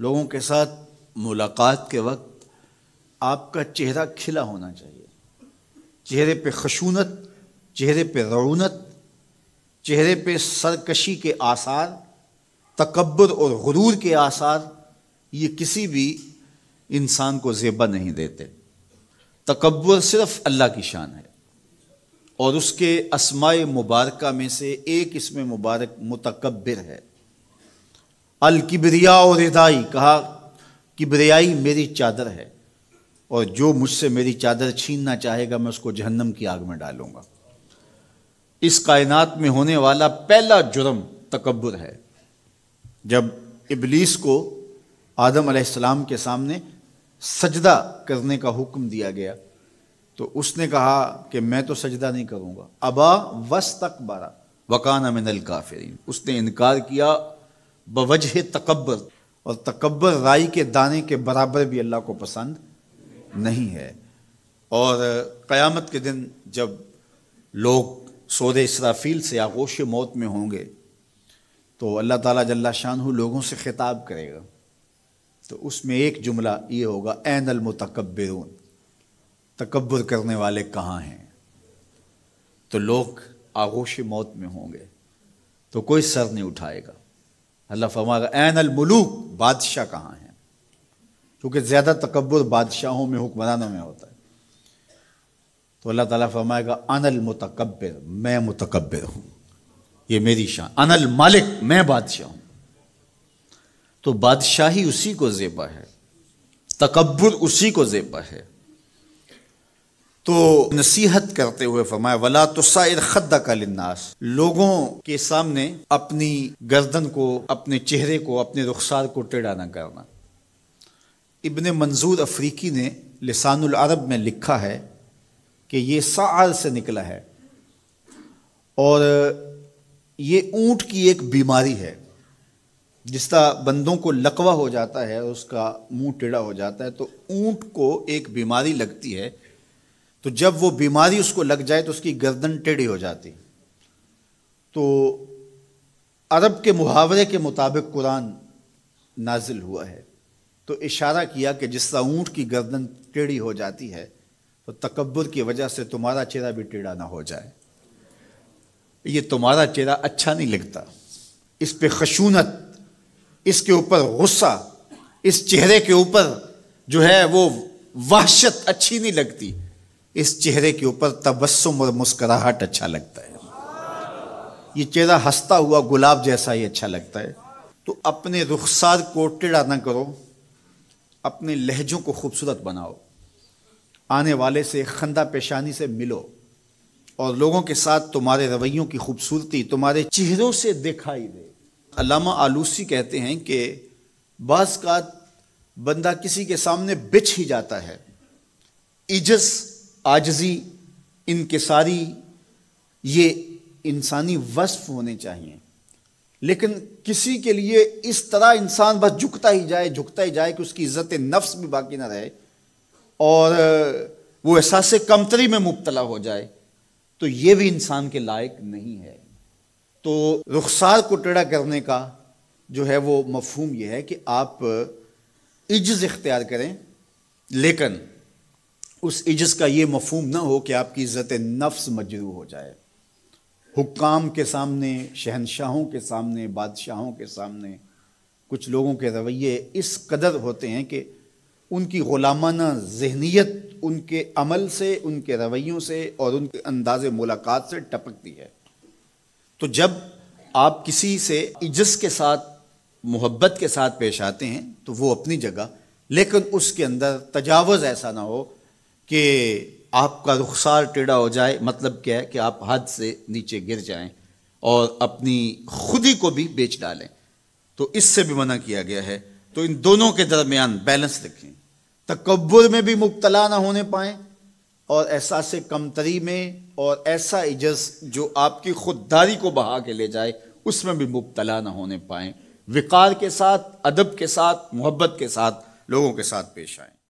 لوگوں کے ساتھ ملاقات کے وقت آپ کا چہرہ کھلا ہونا چاہیے، چہرے پہ خشونت، چہرے پہ رعونت، چہرے پہ سرکشی کے آثار، تکبر اور غرور کے آثار، یہ کسی بھی انسان کو زیبا نہیں دیتے۔ تکبر صرف اللہ کی شان ہے، اور اس کے اسماء مبارکہ میں سے ایک اسم مبارک متکبر ہے۔ الکبریاء ردائی، کہا کبریائی میری چادر ہے، اور جو مجھ سے میری چادر چھیننا چاہے گا میں اس کو جہنم کی آگ میں ڈالوں گا۔ اس کائنات میں ہونے والا پہلا جرم تکبر ہے۔ جب ابلیس کو آدم علیہ السلام کے سامنے سجدہ کرنے کا حکم دیا گیا تو اس نے کہا کہ میں تو سجدہ نہیں کروں گا۔ ابا واستکبر وکان من الکافرین، اس نے انکار کیا بوجہ تکبر، اور تکبر رائی کے دانے کے برابر بھی اللہ کو پسند نہیں ہے۔ اور قیامت کے دن جب لوگ صور اسرافیل سے آغوش موت میں ہوں گے تو اللہ تعالیٰ جل شانہ لوگوں سے خطاب کرے گا، تو اس میں ایک جملہ یہ ہوگا، این المتکبرون، تکبر کرنے والے کہاں ہیں؟ تو لوگ آغوش موت میں ہوں گے تو کوئی سر نہیں اٹھائے گا۔ اللہ فرمائے گا این الملوک، بادشاہ کہاں ہیں؟ کیونکہ زیادہ تکبر بادشاہوں میں، حکمرانوں میں ہوتا ہے۔ تو اللہ تعالیٰ فرمائے گا انا المتکبر، میں متکبر ہوں، یہ میری شان، انا المالک، میں بادشاہ ہوں۔ تو بادشاہی اسی کو زیبا ہے، تکبر اسی کو زیبا ہے۔ تو نصیحت کرتے ہوئے فرمایا وَلَا تُصَعِرْ خَدَّكَ لِلنَّاسِ، لوگوں کے سامنے اپنی گردن کو، اپنے چہرے کو، اپنے رخسار کو ٹیڑھا نہ کرنا۔ ابن منظور افریقی نے لسان العرب میں لکھا ہے کہ یہ سعر سے نکلا ہے، اور یہ اونٹ کی ایک بیماری ہے۔ جس طرح بندوں کو لقوہ ہو جاتا ہے، اس کا منہ ٹیڑھا ہو جاتا ہے، تو اونٹ کو ایک بیماری لگتی ہے، تو جب وہ بیماری اس کو لگ جائے تو اس کی گردن ٹیڑھی ہو جاتی۔ تو عرب کے محاورے کے مطابق قرآن نازل ہوا ہے، تو اشارہ کیا کہ جس طرح اونٹ کی گردن ٹیڑھی ہو جاتی ہے تو تکبر کی وجہ سے تمہارا چہرہ بھی ٹیڑھا نہ ہو جائے۔ یہ تمہارا چہرہ اچھا نہیں لگتا، اس پہ خشونت، اس کے اوپر غصہ، اس چہرے کے اوپر جو ہے وہ وحشت اچھی نہیں لگتی، اس چہرے کے اوپر تبسم اور مسکراہٹ اچھا لگتا ہے۔ یہ چہرہ ہنستا ہوا گلاب جیسا ہی اچھا لگتا ہے۔ تو اپنے رخسار کو ٹیڑھا نہ کرو، اپنے لہجوں کو خوبصورت بناؤ، آنے والے سے خندہ پیشانی سے ملو، اور لوگوں کے ساتھ تمہارے رویوں کی خوبصورتی تمہارے چہروں سے دکھائی دے۔ علامہ آلوسی کہتے ہیں کہ بعض کا بندہ کسی کے سامنے بچھ ہی جاتا ہے، عجز، عاجزی، انکساری، یہ انسانی وصف ہونے چاہیے، لیکن کسی کے لیے اس طرح انسان بس جھکتا ہی جائے کہ اس کی عزت نفس بھی باقی نہ رہے اور وہ احساس کمتری میں مبتلا ہو جائے، تو یہ بھی انسان کے لائق نہیں ہے۔ تو رخسار کو ٹیڑھا کرنے کا جو ہے وہ مفہوم یہ ہے کہ آپ عجز اختیار کریں، لیکن اس عجز کا یہ مفہوم نہ ہو کہ آپ کی عزت نفس مجروح ہو جائے۔ حکام کے سامنے، شہنشاہوں کے سامنے، بادشاہوں کے سامنے کچھ لوگوں کے رویے اس قدر ہوتے ہیں کہ ان کی غلامانہ ذہنیت ان کے عمل سے، ان کے رویوں سے اور ان کے انداز ملاقات سے ٹپکتی ہے۔ تو جب آپ کسی سے عجز کے ساتھ، محبت کے ساتھ پیش آتے ہیں تو وہ اپنی جگہ، لیکن اس کے اندر تجاوز ایسا نہ ہو کہ آپ کا رخسار ٹیڑھا ہو جائے۔ مطلب کیا ہے کہ آپ حد سے نیچے گر جائیں اور اپنی خودی کو بھی بیچ ڈالیں، تو اس سے بھی منع کیا گیا ہے۔ تو ان دونوں کے درمیان بیلنس رکھیں، تکبر میں بھی مبتلا نہ ہونے پائیں اور احساس کمتری میں، اور ایسا عجز جو آپ کی خودداری کو بہا کے لے جائے اس میں بھی مبتلا نہ ہونے پائیں۔ وقار کے ساتھ، ادب کے ساتھ، محبت کے ساتھ لوگوں کے ساتھ پیش آئیں۔